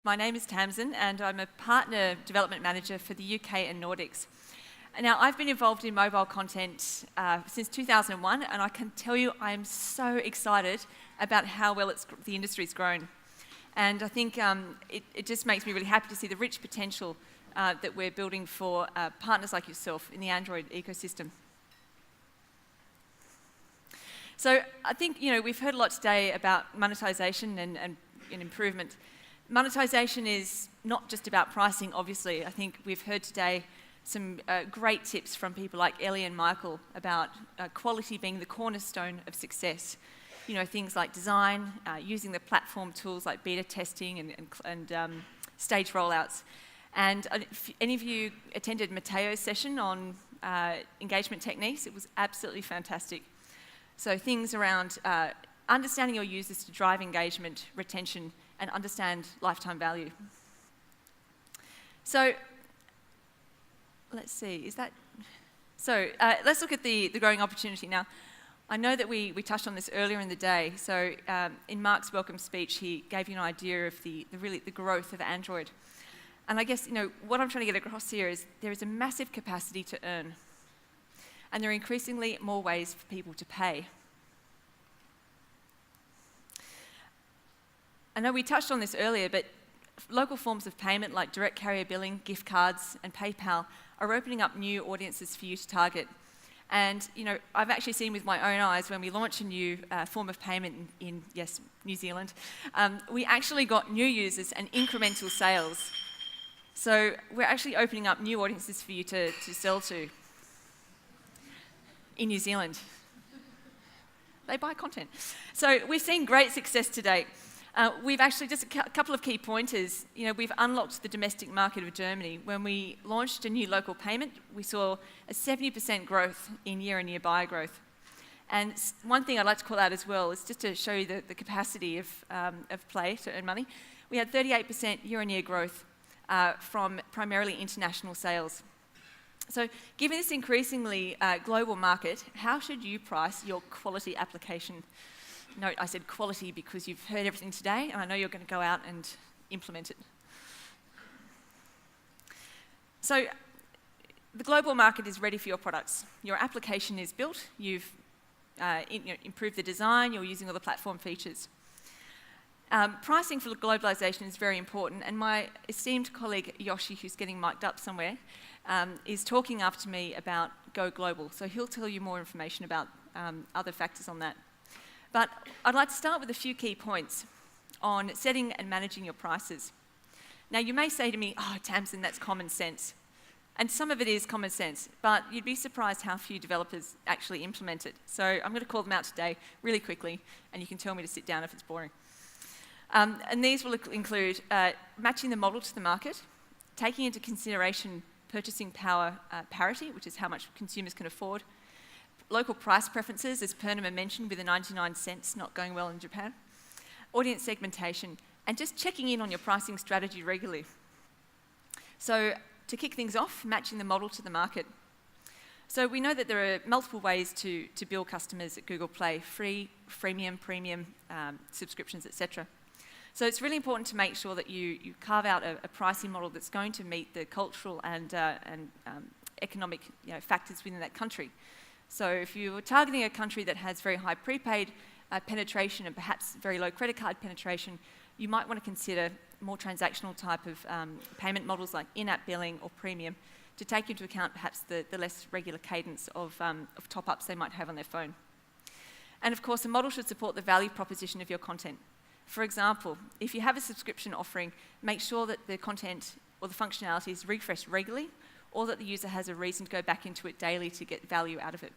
My name is Tamsin and I'm a Partner Development Manager for the UK and Nordics. Now, I've been involved in mobile content since 2001 and I can tell you I'm so excited about how well the industry's grown. And I think it just makes me really happy to see the rich potential that we're building for partners like yourself in the Android ecosystem. So I think, we've heard a lot today about monetisation and improvement. Monetisation is not just about pricing, obviously. I think we've heard today some great tips from people like Ellie and Michael about quality being the cornerstone of success. Things like design, using the platform tools like beta testing and stage rollouts. And if any of you attended Mateo's session on engagement techniques, it was absolutely fantastic. So things around understanding your users to drive engagement, retention, and understand lifetime value. So let's see, let's look at the growing opportunity. Now, I know that we touched on this earlier in the day. So in Mark's welcome speech, he gave you an idea of the growth of Android. And I guess, what I'm trying to get across here is there is a massive capacity to earn. And there are increasingly more ways for people to pay. I know we touched on this earlier, but local forms of payment like direct carrier billing, gift cards, and PayPal are opening up new audiences for you to target. And, I've actually seen with my own eyes when we launch a new form of payment in New Zealand, we actually got new users and incremental sales. So we're actually opening up new audiences for you to sell to in New Zealand. They buy content. So we've seen great success to date. We've actually, just a couple of key pointers, we've unlocked the domestic market of Germany. When we launched a new local payment, we saw a 70% growth in year-on-year buyer growth. And one thing I'd like to call out as well is just to show you the capacity of play to earn money. We had 38% year-on-year growth from primarily international sales. So given this increasingly global market, how should you price your quality application? Note, I said quality because you've heard everything today, and I know you're going to go out and implement it. So the global market is ready for your products. Your application is built, you've improved the design, you're using all the platform features. Pricing for globalization is very important, and my esteemed colleague Yoshi, who's getting mic'd up somewhere, is talking after me about Go Global. So he'll tell you more information about other factors on that. But I'd like to start with a few key points on setting and managing your prices. Now, you may say to me, oh, Tamsin, that's common sense. And some of it is common sense, but you'd be surprised how few developers actually implement it. So I'm going to call them out today really quickly, and you can tell me to sit down if it's boring. And these will include matching the model to the market, taking into consideration purchasing power parity, which is how much consumers can afford, local price preferences, as Purnima mentioned, with the 99 cents not going well in Japan, audience segmentation, and just checking in on your pricing strategy regularly. So to kick things off, matching the model to the market. So we know that there are multiple ways to bill customers at Google Play: free, freemium, premium, subscriptions, etc. So it's really important to make sure that you carve out a pricing model that's going to meet the cultural and economic factors within that country. So if you're targeting a country that has very high prepaid penetration and perhaps very low credit card penetration, you might want to consider more transactional type of payment models like in-app billing or premium to take into account perhaps the less regular cadence of top-ups they might have on their phone. And of course, the model should support the value proposition of your content. For example, if you have a subscription offering, make sure that the content or the functionality is refreshed regularly, or that the user has a reason to go back into it daily to get value out of it.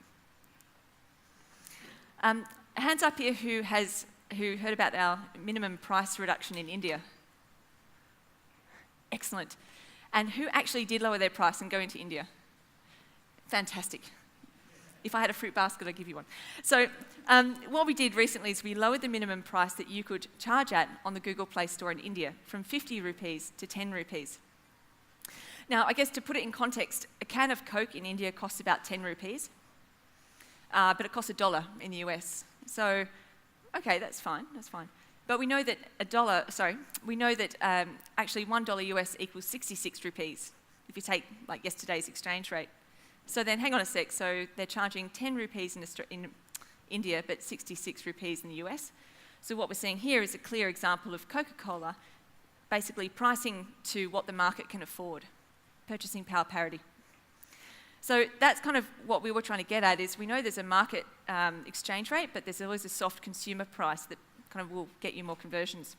Hands up here who heard about our minimum price reduction in India? Excellent. And who actually did lower their price and go into India? Fantastic. If I had a fruit basket, I'd give you one. So what we did recently is we lowered the minimum price that you could charge at on the Google Play Store in India from 50 rupees to 10 rupees. Now, I guess to put it in context, a can of Coke in India costs about 10 rupees, but it costs $1 in the US. So, okay, that's fine. But we know that actually $1 US equals 66 rupees if you take like yesterday's exchange rate. So then hang on a sec, so they're charging 10 rupees in India but 66 rupees in the US. So what we're seeing here is a clear example of Coca-Cola basically pricing to what the market can afford, purchasing power parity. So that's kind of what we were trying to get at, is we know there's a market exchange rate, but there's always a soft consumer price that kind of will get you more conversions.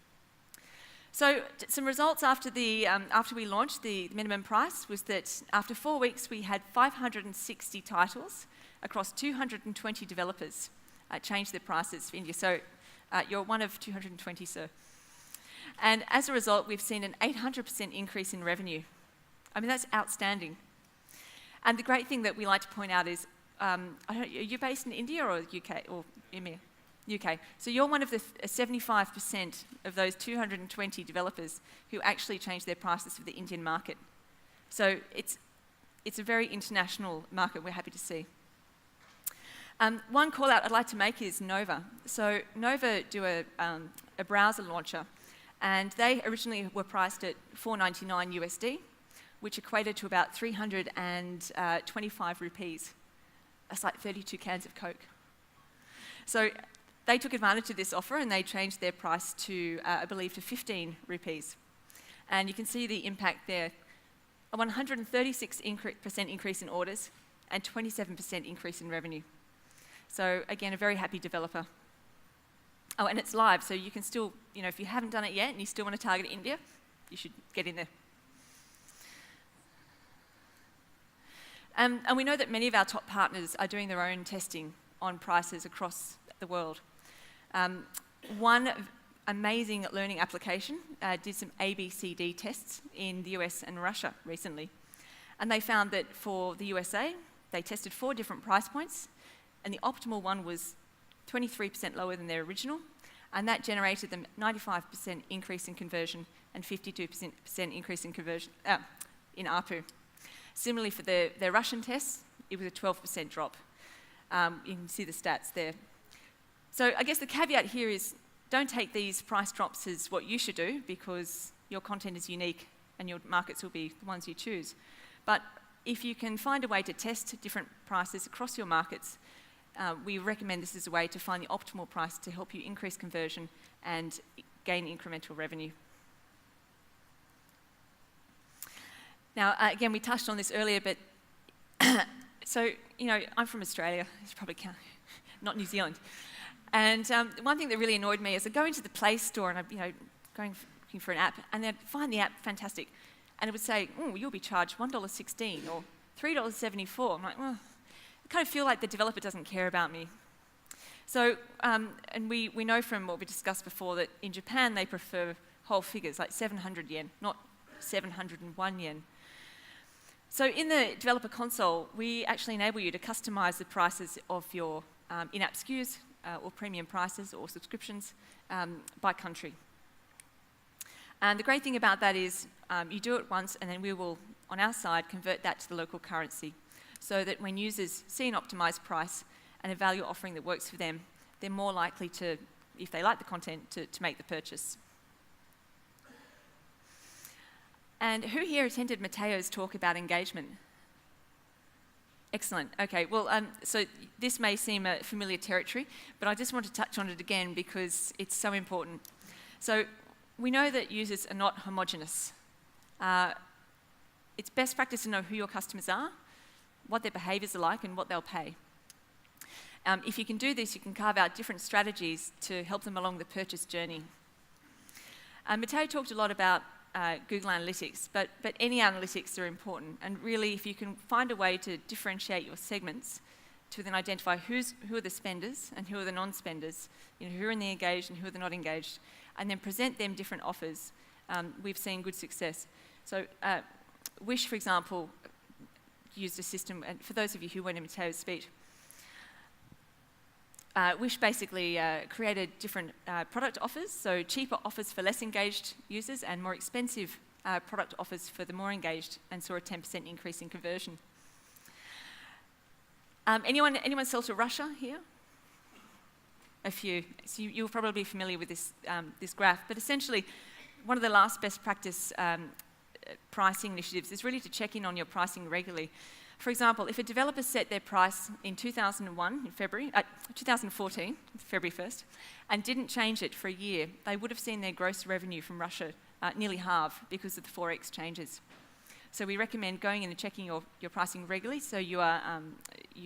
So some results after we launched the minimum price was that after 4 weeks we had 560 titles across 220 developers change their prices for India. So you're one of 220, sir. And as a result, we've seen an 800% increase in revenue. I mean, that's outstanding. And the great thing that we like to point out is, are you based in India or UK or EMEA? UK. So you're one of the 75% of those 220 developers who actually changed their prices for the Indian market. So it's a very international market we're happy to see. One call out I'd like to make is Nova. So Nova do a browser launcher, and they originally were priced at $4.99 USD, which equated to about 325 rupees. That's like 32 cans of Coke. So they took advantage of this offer and they changed their price to, I believe, to 15 rupees. And you can see the impact there. A 136% increase in orders and 27% increase in revenue. So again, a very happy developer. Oh, and it's live, so you can still, if you haven't done it yet and you still want to target India, you should get in there. And we know that many of our top partners are doing their own testing on prices across the world. One amazing learning application did some ABCD tests in the US and Russia recently. And they found that for the USA, they tested 4 different price points, and the optimal one was 23% lower than their original, and that generated them 95% increase in conversion and 52% increase in conversion in ARPU. Similarly for their Russian tests, it was a 12% drop. You can see the stats there. So I guess the caveat here is don't take these price drops as what you should do, because your content is unique and your markets will be the ones you choose. But if you can find a way to test different prices across your markets, we recommend this as a way to find the optimal price to help you increase conversion and gain incremental revenue. Now, again, we touched on this earlier, but so, I'm from Australia. It's probably not New Zealand. And one thing that really annoyed me is I go into the Play Store and I'm, going looking for an app, and I'd find the app fantastic, and it would say, "Oh, you'll be charged $1.16 or $3.74." I'm like, well, I kind of feel like the developer doesn't care about me. So, and we know from what we discussed before that in Japan they prefer whole figures, like 700 yen, not 701 yen. So in the developer console, we actually enable you to customize the prices of your in-app SKUs or premium prices or subscriptions by country. And the great thing about that is you do it once, and then we will, on our side, convert that to the local currency, so that when users see an optimized price and a value offering that works for them, they're more likely to, if they like the content, to make the purchase. And who here attended Matteo's talk about engagement? Excellent. Okay, well, so this may seem a familiar territory, but I just want to touch on it again because it's so important. So we know that users are not homogenous. It's best practice to know who your customers are, what their behaviours are like, and what they'll pay. If you can do this, you can carve out different strategies to help them along the purchase journey. Matteo talked a lot about Google Analytics, but any analytics are important. And really, if you can find a way to differentiate your segments to then identify who are the spenders and who are the non-spenders, who are in the engaged and who are the not engaged, and then present them different offers, we've seen good success. So Wish, for example, used a system, and for those of you who went in Matteo's speech, Wish basically created different product offers, so cheaper offers for less engaged users and more expensive product offers for the more engaged, and saw a 10% increase in conversion. Anyone sell to Russia here? a few. So you're probably familiar with this, this graph, but essentially one of the last best practice pricing initiatives is really to check in on your pricing regularly. For example, if a developer set their price in 2001, in February, 2014, February 1st, and didn't change it for a year, they would have seen their gross revenue from Russia nearly halve because of the Forex changes. So we recommend going in and checking your pricing regularly so you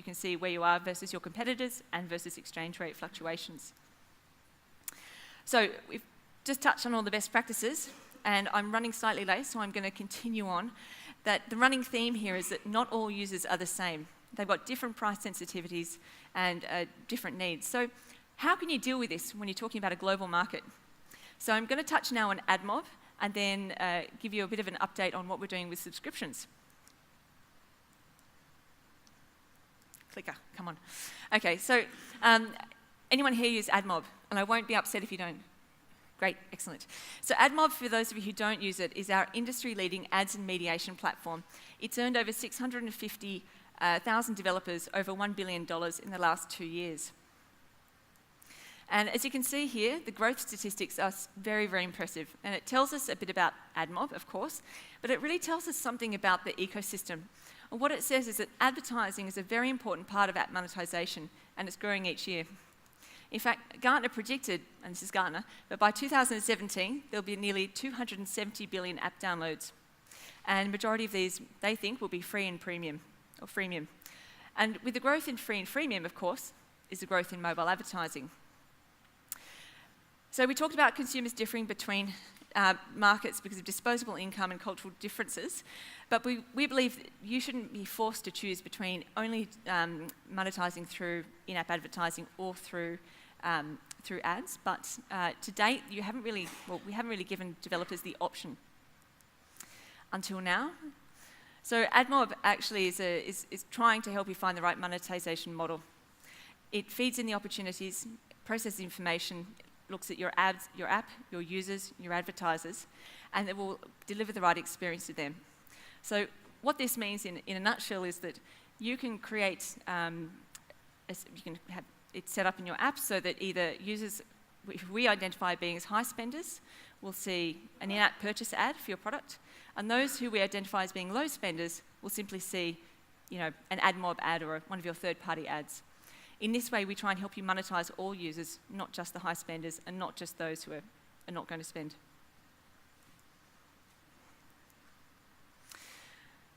can see where you are versus your competitors and versus exchange rate fluctuations. So we've just touched on all the best practices, and I'm running slightly late, so I'm going to continue on. That the running theme here is that not all users are the same. They've got different price sensitivities and different needs. So how can you deal with this when you're talking about a global market? So I'm going to touch now on AdMob and then give you a bit of an update on what we're doing with subscriptions. Clicker, come on. Okay, so anyone here use AdMob? And I won't be upset if you don't. Great, excellent. So AdMob, for those of you who don't use it, is our industry-leading ads and mediation platform. It's earned over 650,000 developers over $1 billion in the last 2 years. And as you can see here, the growth statistics are very, very impressive. And it tells us a bit about AdMob, of course, but it really tells us something about the ecosystem. And what it says is that advertising is a very important part of app monetization, and it's growing each year. In fact, Gartner predicted, and this is Gartner, that by 2017, there'll be nearly 270 billion app downloads. And the majority of these, they think, will be free and premium, or freemium. And with the growth in free and freemium, of course, is the growth in mobile advertising. So we talked about consumers differing between markets because of disposable income and cultural differences, but we believe that you shouldn't be forced to choose between only monetizing through in-app advertising or through ads, but to date, we haven't really given developers the option until now. So AdMob actually is trying to help you find the right monetization model. It feeds in the opportunities, processes information, looks at your ads, your app, your users, your advertisers, and it will deliver the right experience to them. So what this means in a nutshell is that you can create, you can have it set up in your app so that either users, if we identify being as high spenders, will see an in-app purchase ad for your product, and those who we identify as being low spenders will simply see, an AdMob ad or one of your third-party ads. In this way, we try and help you monetize all users, not just the high spenders and not just those who are not going to spend.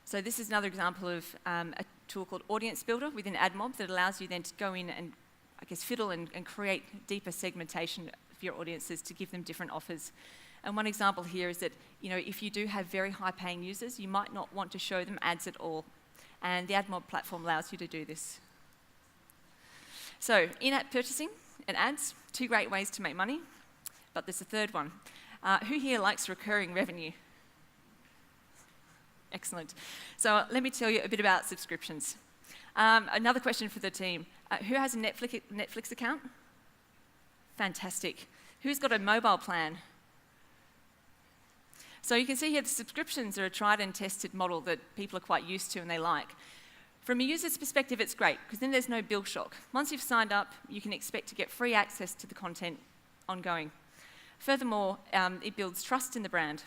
So this is another example of a tool called Audience Builder within AdMob that allows you then to go in and, fiddle and create deeper segmentation of your audiences to give them different offers. And one example here is that, if you do have very high-paying users, you might not want to show them ads at all. And the AdMob platform allows you to do this. So, in-app purchasing and ads, 2 great ways to make money, but there's a third one. Who here likes recurring revenue? Excellent. So let me tell you a bit about subscriptions. Another question for the team. Who has a Netflix account? Fantastic. Who's got a mobile plan? So you can see here the subscriptions are a tried and tested model that people are quite used to and they like. From a user's perspective, it's great, because then there's no bill shock. Once you've signed up, you can expect to get free access to the content ongoing. Furthermore, it builds trust in the brand.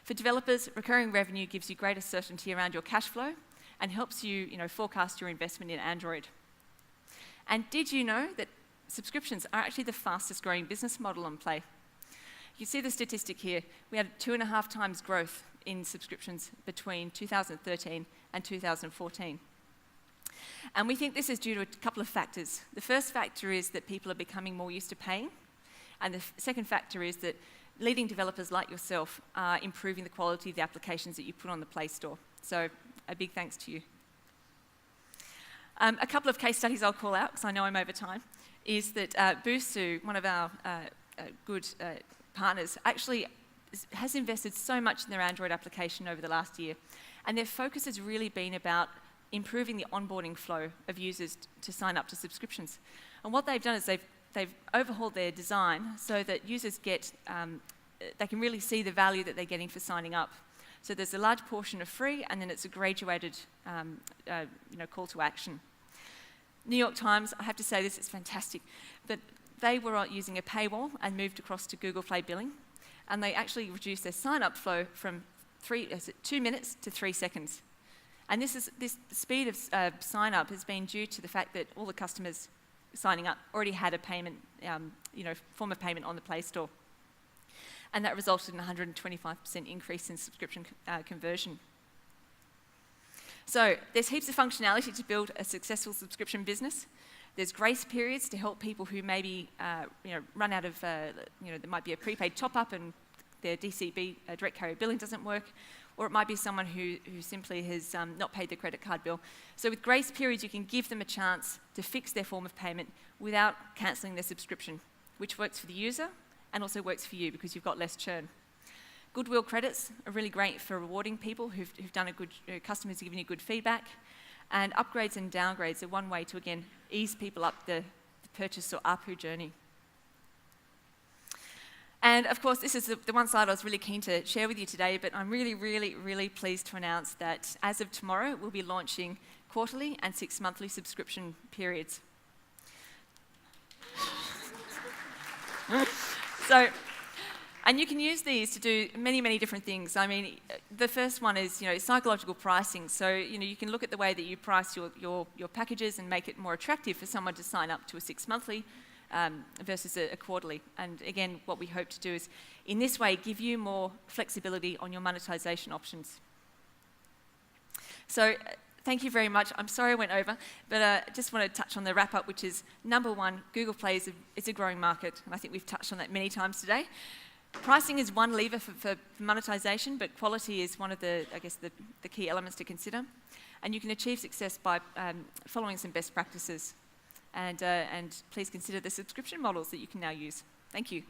For developers, recurring revenue gives you greater certainty around your cash flow and helps you, forecast your investment in Android. And did you know that subscriptions are actually the fastest growing business model on Play? You see the statistic here. We had 2.5 times growth in subscriptions between 2013 and 2014. And we think this is due to a couple of factors. The first factor is that people are becoming more used to paying. And the second factor is that leading developers like yourself are improving the quality of the applications that you put on the Play Store. So a big thanks to you. A couple of case studies I'll call out, because I know I'm over time, is that Boosu, one of our good partners, actually has invested so much in their Android application over the last year. And their focus has really been about improving the onboarding flow of users to sign up to subscriptions. And what they've done is they've overhauled their design so that users get, they can really see the value that they're getting for signing up. So there's a large portion of free, and then it's a graduated call to action. New York Times, I have to say this, it's fantastic, but they were using a paywall and moved across to Google Play billing, and they actually reduced their sign-up flow from 2 minutes to 3 seconds. And this speed of sign-up has been due to the fact that all the customers signing up already had a payment, form of payment on the Play Store. And that resulted in a 125% increase in subscription conversion. So there's heaps of functionality to build a successful subscription business. There's grace periods to help people who maybe run out of, there might be a prepaid top-up and their DCB, direct carrier billing, doesn't work, or it might be someone who simply has not paid their credit card bill. So with grace periods, you can give them a chance to fix their form of payment without cancelling their subscription, which works for the user and also works for you because you've got less churn. Goodwill credits are really great for rewarding people who've done a good, customers giving you good feedback. And upgrades and downgrades are one way to, again, ease people up the purchase or ARPU journey. And of course, this is the one slide I was really keen to share with you today, but I'm really, really, really pleased to announce that as of tomorrow, we'll be launching quarterly and 6-monthly subscription periods. And you can use these to do many, many different things. I mean, the first one is, psychological pricing. So, you can look at the way that you price your packages and make it more attractive for someone to sign up to a 6-monthly versus a quarterly. And again, what we hope to do is, in this way, give you more flexibility on your monetization options. So, thank you very much. I'm sorry I went over, but I just want to touch on the wrap-up, which is, number one, Google Play is a growing market, and I think we've touched on that many times today. Pricing is one lever for monetization, but quality is one of the key elements to consider. And you can achieve success by following some best practices. And please consider the subscription models that you can now use. Thank you.